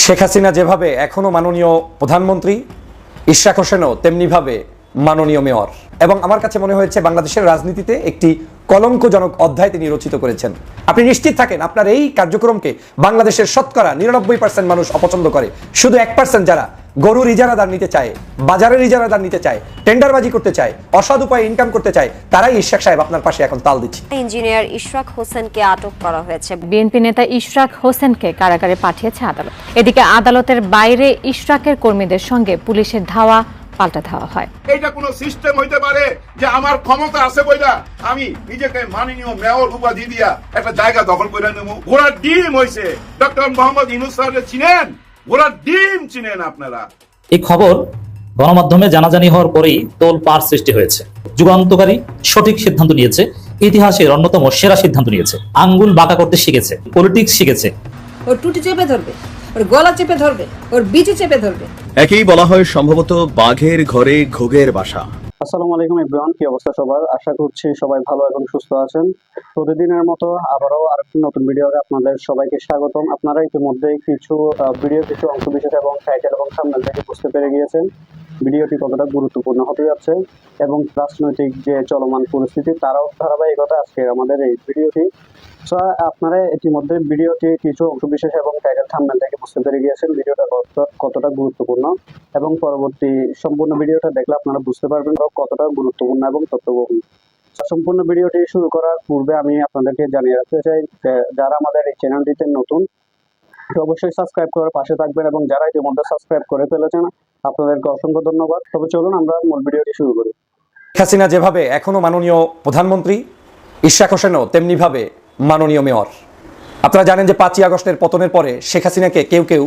শেখ হাসিনা যেভাবে এখনো মাননীয় প্রধানমন্ত্রী, ইশরাক হোসেনও তেমনিভাবে মাননীয় মেয়র। এবং আমার কাছে মনে হয়েছে বাংলাদেশের রাজনীতিতে একটি কলঙ্কজনক অধ্যায় তিনি রচিত করেছেন। আপনি নিশ্চিত থাকেন আপনার এই কার্যক্রমকে বাংলাদেশের শতকরা 99% মানুষ অপছন্দ করে। শুধু 1% যারা গরুর ইজারাদার নিতে চায়, বাজারের ইজারাদার নিতে চায়, টেন্ডারবাজি করতে চায়, অসৎ উপায়ে ইনকাম করতে চায়, তারাই ইশরাক সাহেব আপনার পাশে এখন তাল দিচ্ছে। ইঞ্জিনিয়ার ইশরাক হোসেনকে আটক করা হয়েছে। বিএনপি নেতা ইশরাক হোসেনকে কারাগারে পাঠিয়েছে আদালত। এদিকে আদালতের বাইরে ইশরাকের কর্মীদের সঙ্গে পুলিশের ধাওয়া পাল্টা ধাওয়া হয়। এটা কোনো সিস্টেম হইতে পারে যে আমার ক্ষমতা আছে বইলা আমি নিজেকে মাননীয় মেয়র উপাধি দিয়া একটা জায়গা দখল করে নেব? ঘোড়ার ডিম হইছে। ডক্টর মোহাম্মদ ইউনূস স্যারকে চিনেন? ঘোড়ার ডিম চিনেন আপনারা? এই খবর গণমাধ্যমে জানাজানি হওয়ার পরেই তোলপাড় সৃষ্টি হয়েছে। যুগান্তকারী সঠিক সিদ্ধান্ত নিয়েছে, ইতিহাসের অন্যতম সেরা সিদ্ধান্ত নিয়েছে। আঙ্গুল বাঁকা করতে শিখেছে, পলিটিক্স শিখেছে। ওর টুটি চেপে ধরবে, ওর গলা চেপে ধরবে, ওর বিচি চেপে ধরবে। একেই বলা হয় সম্ভবত বাঘের ঘরে ঘুঘের বাসা। আসসালামু আলাইকুম এভরিওয়ান, কি অবস্থা সবার? আশা করছি সবাই ভালো এবং সুস্থ আছেন। প্রতিদিনের মতো আবারও আরেকটি নতুন ভিডিওতে আপনাদের সবাইকে স্বাগতম। আপনারা ইতিমধ্যে কিছু অংশ বিশেষ এবং টাইটেল এবং থাম্বনেল থেকে বুঝতে পেরে গিয়েছেন ভিডিওটি কতটা গুরুত্বপূর্ণ হতে যাচ্ছে এবং রাজনৈতিক যে চলমান পরিস্থিতি তারাও ধারাবাহিকতা আজকে আমাদের এই ভিডিওটি। আপনারা ইতিমধ্যে ভিডিওটি কিছু অংশ বিশেষ এবং টাইটেল থাম্বনেল থেকে বুঝতে পেরে গিয়েছেন ভিডিওটা কতটা গুরুত্বপূর্ণ, এবং পরবর্তী সম্পূর্ণ ভিডিওটা দেখলে আপনারা বুঝতে পারবেন কতটা গুরুত্বপূর্ণ এবং তথ্যবহুল। সম্পূর্ণ ভিডিওটি শুরু করার পূর্বে আমি আপনাদেরকে জানিয়ে রাখতে চাই যে যারা আমাদের এই চ্যানেলটিতে নতুন অবশ্যই সাবস্ক্রাইব করার পাশে থাকবেন, এবং যারা ইতিমধ্যে সাবস্ক্রাইব করে ফেলেছেন আপনাদেরকে অসংখ্য ধন্যবাদ। তবে চলুন আমরা মূল ভিডিওটি শুরু করি। শেখ হাসিনা যেভাবে এখনো মাননীয় প্রধানমন্ত্রী, ইশরাক হোসেনও তেমনিভাবে মাননীয় মেয়র। আপনারা জানেন যে 5ই আগস্টের পতনের পরে শেখ হাসিনাকে কেউ কেউ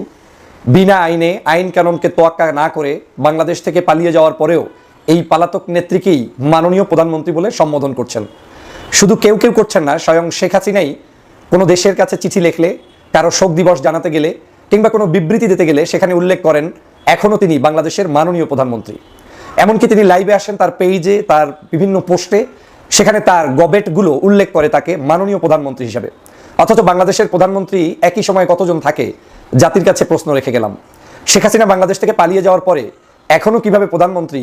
বিনা আইনে, আইন কানুনকে তোয়াক্কা না করে বাংলাদেশ থেকে পালিয়ে যাওয়ার পরেও এই পলাতক নেত্রীকেই মাননীয় প্রধানমন্ত্রী বলে সম্বোধন করছেন। শুধু কেউ কেউ করছেন না, স্বয়ং শেখ হাসিনাই কোনো দেশের কাছে চিঠি লিখলে, কারো শোক দিবস জানাতে গেলে কিংবা কোনো বিবৃতি দিতে গেলে সেখানে উল্লেখ করেন এখনও তিনি বাংলাদেশের মাননীয় প্রধানমন্ত্রী। এমনকি তিনি লাইভে আসেন, তার পেজে, তার বিভিন্ন পোস্টে সেখানে তার গবেটগুলো উল্লেখ করে তাকে মাননীয় প্রধানমন্ত্রী হিসাবে। অথচ বাংলাদেশের প্রধানমন্ত্রী একই সময় কতজন থাকে জাতির কাছে প্রশ্ন রেখে গেলাম। শেখ হাসিনা বাংলাদেশ থেকে পালিয়ে যাওয়ার পরে এখনও কিভাবে প্রধানমন্ত্রী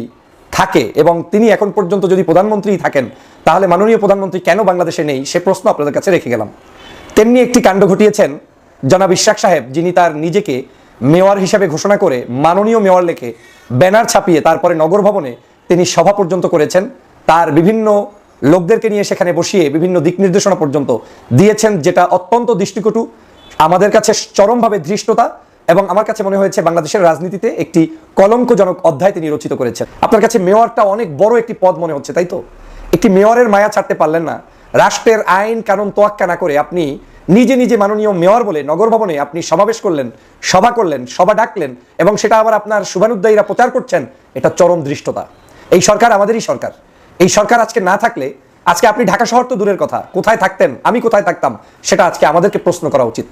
থাকে, এবং তিনি এখন পর্যন্ত যদি প্রধানমন্ত্রী থাকেন তাহলে মাননীয় প্রধানমন্ত্রী কেন বাংলাদেশে নেই, সে প্রশ্ন আপনাদের কাছে রেখে গেলাম। তেমনি একটি কাণ্ড ঘটিয়েছেন জনাব ইশরাক সাহেব, যিনি তার নিজেকে মেয়র হিসাবে ঘোষণা করে মাননীয় মেয়র লেখে ব্যানার ছাপিয়ে তারপরে নগর ভবনে তিনি সভা পর্যন্ত করেছেন। তার বিভিন্ন লোকদেরকে নিয়ে সেখানে বসিয়ে বিভিন্ন দিক নির্দেশনা পর্যন্ত দিয়েছেন, যেটা অত্যন্ত দৃষ্টিকটু, আমাদের কাছে চরমভাবে ধৃষ্টতা, এবং আমার কাছে মনে হয়েছে বাংলাদেশের রাজনীতিতে একটি কলঙ্কজনক অধ্যায় তিনি রচিত করেছেন। আপনার কাছে মেয়রটা অনেক বড় একটি পদ মনে হচ্ছে, তাই তো? একটি মেয়রের মায়া ছাড়তে পারলেন না। রাষ্ট্রের আইন কানুন তোয়াক্কা না করে আপনি নিজে নিজে মাননীয় মেয়র বলে নগর ভবনে আপনি সমাবেশ করলেন, সভা করলেন, সভা ডাকলেন, এবং সেটা আবার আপনার শুভানুদ্দায়ীরা প্রচার করছেন। এটা চরম ধৃষ্টতা। এই সরকার আমাদেরই সরকার। এই সরকার আজকে না থাকলে, আজকে আপনি ঢাকা শহর তো দূরের কথা, কোথায় থাকতেন, আমি কোথায় থাকতাম, সেটা আজকে আমাদেরকে প্রশ্ন করা উচিত।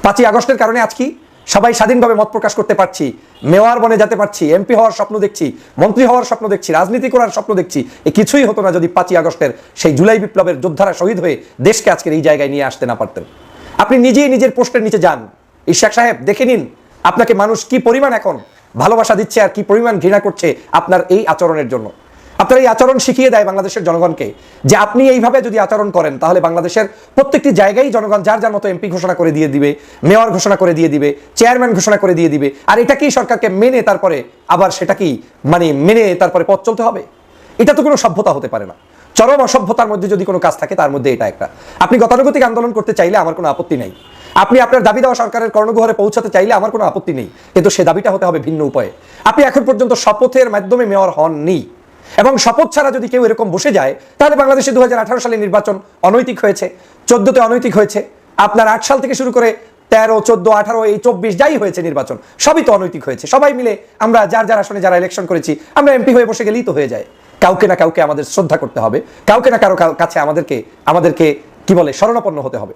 5ই আগস্টের কারণে আজকে সবাই স্বাধীনভাবে মত প্রকাশ করতে পারছি, মেয়র বনে যেতে পারছি, এমপি হওয়ার স্বপ্ন দেখছি, মন্ত্রী হওয়ার স্বপ্ন দেখছি, রাজনীতি করার স্বপ্ন দেখছি। এ কিছুই হতো না যদি 5ই আগস্টের সেই জুলাই বিপ্লবের যোদ্ধারা শহীদ হয়ে দেশকে আজকের এই জায়গায় নিয়ে আসতে না পারতেন। আপনি নিজেই নিজের পোস্টের নিচে যান, ইশরাক সাহেব, দেখে নিন আপনাকে মানুষ কি পরিমাণ এখন ভালোবাসা দিচ্ছে আর কি পরিমাণ ঘৃণা করছে আপনার এই আচরণের জন্য। আপনার এই আচরণ শিখিয়ে দেয় বাংলাদেশের জনগণকে যে আপনি এইভাবে যদি আচরণ করেন তাহলে বাংলাদেশের প্রত্যেকটি জায়গায় জনগণ যার যার মতো এমপি ঘোষণা করে দিয়ে দিবে, মেয়র ঘোষণা করে দিয়ে দিবে, চেয়ারম্যান ঘোষণা করে দিয়ে দিবে, আর এটাকেই সরকারকে মেনে তারপরে আবার সেটাকেই মেনে তারপরে পথ চলতে হবে। এটা তো কোনো সভ্যতা হতে পারে না। চরম অসভ্যতার মধ্যে যদি কোনো কাজ থাকে তার মধ্যে এটা একটা। আপনি গতানুগতিক আন্দোলন করতে চাইলে আমার কোনো আপত্তি নেই, আপনি আপনার দাবি দেওয়া সরকারের কর্ণগোহরে পৌঁছাতে চাইলে আমার কোনো আপত্তি নেই, কিন্তু সে দাবিটা হতে হবে ভিন্ন উপায়ে। আপনি এখন পর্যন্ত শপথের মাধ্যমে মেয়র হননি, এবং শপথ ছাড়া যদি কেউ এরকম বসে যায় তাহলে বাংলাদেশে 2018 সালে নির্বাচন অনৈতিক হয়েছে, 14তে অনৈতিক হয়েছে, আপনার 8 সাল থেকে শুরু করে 13, 14, 18, এই 24 যাই হয়েছে নির্বাচন সবই তো অনৈতিক হয়েছে। সবাই মিলে আমরা যার যার আসনে যারা ইলেকশন করেছি আমরা এমপি হয়ে বসে গেলেই তো হয়ে যায়। কাউকে না কাউকে আমাদের শ্রদ্ধা করতে হবে, কাউকে না কারো কাছে আমাদেরকে কি বলে শরণাপন্ন হতে হবে।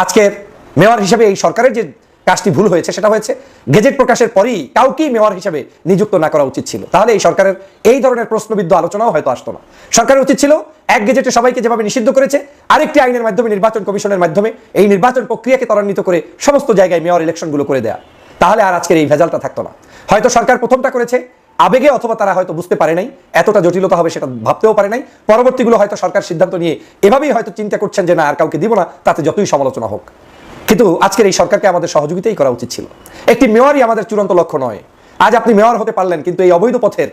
আজকের মেয়র হিসেবে এই সরকারের যে কাজটি ভুল হয়েছে সেটা হয়েছে গেজেট প্রকাশের পরেই কাউকেই মেয়র হিসেবে নিযুক্ত না করা উচিত ছিল। তাহলে এই সরকারের এই ধরনের প্রশ্নবিদ্ধ আলোচনাও হয়তো আসতো না। সরকারের উচিত ছিল এক গেজেটে সবাইকে যেভাবে নিষিদ্ধ করেছে আরেকটি আইনের মাধ্যমে, নির্বাচন কমিশনের মাধ্যমে এই নির্বাচন প্রক্রিয়াকে ত্বরান্বিত করে সমস্ত জায়গায় মেয়র ইলেকশনগুলো করে দেয়া। তাহলে আর আজকের এই ভেজালটা থাকতো না। হয়তো সরকার প্রথমটা করেছে আবেগে, অথবা তারা হয়তো বুঝতে পারে নাই এতটা জটিলতা হবে, সেটা ভাবতেও পারে নাই। পরবর্তীগুলো হয়তো সরকার সিদ্ধান্ত নিয়ে এভাবেই হয়তো চিন্তা করছেন যে না, আর কাউকে দিব না, তাতে যতই সমালোচনা হোক। কিন্তু আজকের এই সরকারকে আমাদের সহযোগিতাই করা উচিত ছিল। একটি মেয়রই আমাদের চূড়ান্ত লক্ষ্য নয়। আজ আপনি মেয়র হতে পারলেন, কিন্তু এই অবৈধ পথের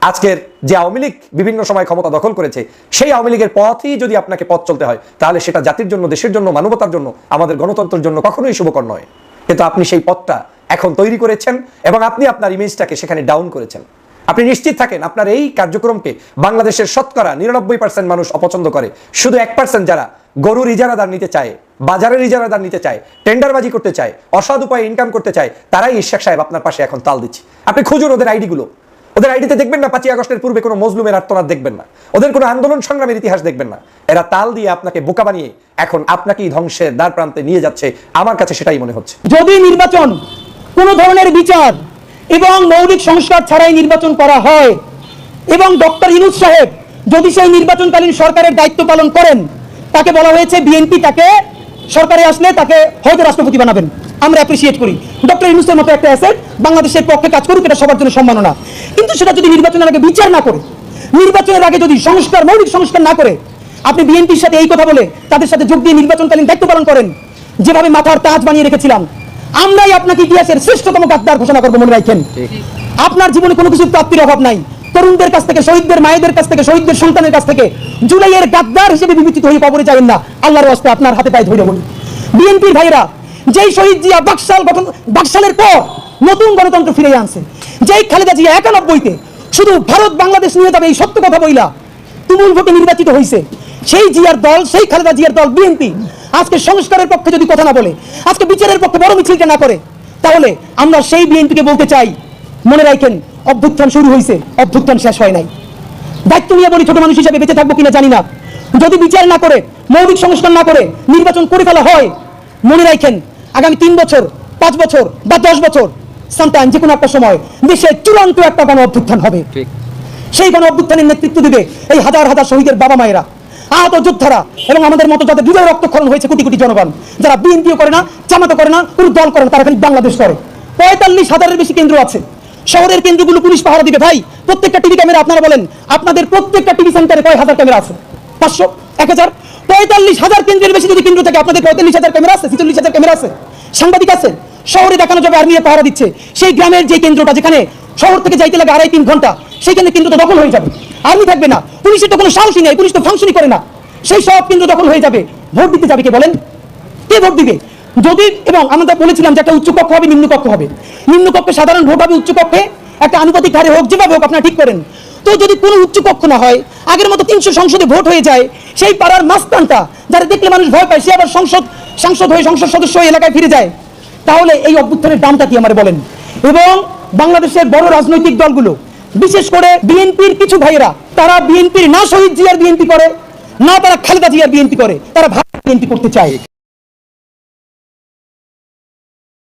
আজকের যে আওয়ামী লীগ বিভিন্ন সময় ক্ষমতা দখল করেছে, সেই আওয়ামী লীগের পথই যদি আপনাকে পথ চলতে হয়, তাহলে সেটা জাতির জন্য, দেশের জন্য, মানবতার জন্য, আমাদের গণতন্ত্রের জন্য কখনোই শুভকর নয়। কিন্তু আপনি সেই পথটা এখন তৈরি করেছেন এবং আপনি আপনার ইমেজটাকে সেখানে ডাউন করেছেন। আপনি নিশ্চিত থাকেন আপনার এই কার্যক্রমকে বাংলাদেশের শতকরা 99% মানুষ অপছন্দ করে। শুধু 1% যারা গরুর ইজারাদার নিতে চায়, বাজারের ইজারাদার নিতে চায়, টেন্ডারবাজি করতে চায়, অসৎ উপায়ে ইনকাম করতে চায়, তারাই ইশাক সাহেব আপনার পাশে এখন তাল দিচ্ছে। আপনি খুঁজুন ওদের আইডিগুলো, ওদের আইডিতে দেখবেন না 5ই আগস্টের পূর্বে কোনো মজলুমের আর্তনাদ দেখবেন না, ওদের কোনো আন্দোলন সংগ্রামের ইতিহাস দেখবেন না। এরা তাল দিয়ে আপনাকে বোকা বানিয়ে এখন আপনাকেই ধ্বংসের দ্বার প্রান্তে নিয়ে যাচ্ছে। আমার কাছে সেটাই মনে হচ্ছে। যদি নির্বাচন কোন ধরনের বিচার এবং মৌলিক সংস্কার ছাড়াই নির্বাচন করা হয় এবং ডক্টর ইউনূস সাহেব যদি সেই নির্বাচনকালীন সরকারের দায়িত্ব পালন করেন, তাকে বলা হয়েছে বিএনপি তাকে সরকারে আসলে তাকে হয়তো রাষ্ট্রপতি বানাবেন। আমরা অ্যাপ্রিসিয়েট করি ডক্টর ইউনূসের মতো একটা অ্যাসেট বাংলাদেশের পক্ষে কাজ করুক, এটা সবার জন্য সম্মাননা। কিন্তু সেটা যদি নির্বাচনের আগে বিচার না করে, নির্বাচনের আগে যদি সংস্কার, মৌলিক সংস্কার না করে আপনি বিএনপির সাথে এই কথা বলে তাদের সাথে যোগ দিয়ে নির্বাচনকালীন দায়িত্ব পালন করেন, যেভাবে মাথার তাজ বানিয়ে রেখেছিলাম, আমরাই আপনাকে ইতিহাসের শ্রেষ্ঠতম গাদ্দার ঘোষণা করবো, মনে রাখেন। আপনার জীবনে কোনো কিছু প্রাপ্তির অভাব নাই। তরুণদের কাছ থেকে, শহীদদের মায়েদের কাছ থেকে, শহীদদের সন্তানের কাছ থেকে জুলাইয়ের গাদ্দার হিসেবে বিবেচিত হয়ে কবরে যাবেন না। আল্লাহর রাস্তে আপনার হাতে পায়ে ধরে বলি, বিএনপির ভাইরা যেই শহীদ জিয়া বাকশালের পর নতুন গণতন্ত্র ফিরে আনছে, যেই খালেদা জিয়া 91-তে শুধু ভারত বাংলাদেশ নিয়ে যাবে এই সত্য কথা বইলা তুমুল ভোটে নির্বাচিত হয়েছে, সেই জিয়ার দল, সেই খালেদা জিয়ার দল বিএনপি আজকে সংস্কারের পক্ষে যদি কথা না বলে, আজকে বিচারের পক্ষে বড় মিছিলটা না করে, তাহলে আমরা সেই বিএনপিকে বলতে চাই, মনে রাখেন অভ্যুত্থান শুরু হয়েছে, অভ্যুত্থান শেষ হয় নাই। দায়িত্ব নিয়ে বলি, ছোট মানুষ হিসেবে বেঁচে থাকবো কিনা জানি না, যদি বিচার না করে, মৌলিক সংস্কার না করে নির্বাচন করে ফেলা হয়, মনে রাখেন আগামী 3 বছর, 5 বছর বা 10 বছর সামটাইম যে কোনো একটা সময় দেশে চূড়ান্ত একটা গণ অভ্যুত্থান হবে। সেই গণ অভ্যুত্থানের নেতৃত্ব দিবে এই হাজার হাজার শহীদের বাবা মায়েরা, আহত যোদ্ধারা এবং আমাদের মতো যাদের হৃদয় রক্তক্ষরণ হয়েছে কোটি কোটি জনগণ, যারা বিএনপিও করে না, জামাতও করে না, কোনো দল করে না, তারা খালি বাংলাদেশ করে। 45,000-এর বেশি কেন্দ্র আছে। শহরের কেন্দ্রগুলো পুলিশ পাহারা দিবে। ভাই, প্রত্যেকটা টিভি ক্যামেরা, আপনারা বলেন আপনাদের প্রত্যেকটা টিভি সেন্টারে কয় হাজার ক্যামেরা আছে? 500, 1000? 45,000 কেন্দ্রের বেশি যদি কেন্দ্র থাকে, আপনাদের 45,000 ক্যামেরা আছে, 46,000 ক্যামেরা আছে, সাংবাদিক আছে। শহরে দেখানো যাবে আর্মি পাহারা দিচ্ছে, সেই গ্রামের যে কেন্দ্রটা যেখানে শহর থেকে যাইতে লাগে 2.5-3 ঘন্টা, সেইখানে কেন্দ্রটা দখল হয়ে যাবে, আর্মি থাকবে না, পুলিশের তো কোনো সাহসই নেই, পুলিশ তো ফাংশনই করে না, সেই সব কেন্দ্র দখল হয়ে যাবে। ভোট দিতে যাবে কে বলেন? কে ভোট দিবে? যদি, এবং আমরা বলেছিলাম যে একটা উচ্চ কক্ষ হবে, নিম্ন কক্ষ হবে, নিম্ন কক্ষে সাধারণ ভোট হবে, উচ্চ কক্ষে একটা আনুপাতিক হারে হোক, যেভাবে হোক আপনারা ঠিক করেন। তো যদি কোনো উচ্চ কক্ষ না হয়, আগের মতো 300 সংসদে ভোট হয়ে যায়, সেই পাড়ার মাস্তানটা যারা দেখলে মানুষ ভয় পায়, সে আবার সাংসদ হয়ে, সংসদ সদস্য হয়ে এলাকায় ফিরে যায়, তাহলে এই অভ্যুত্থানের দামটা কি আমার বলেন? এবং বাংলাদেশের বড় রাজনৈতিক দলগুলো, বিশেষ করে বিএনপির কিছু ভাইয়েরা, তারা বিএনপির না শহীদ জিয়ার বিএনপি করে, না তারা খালেদা জিয়ার বিএনপি করে, তারা ভারত বিএনপি করতে চায়।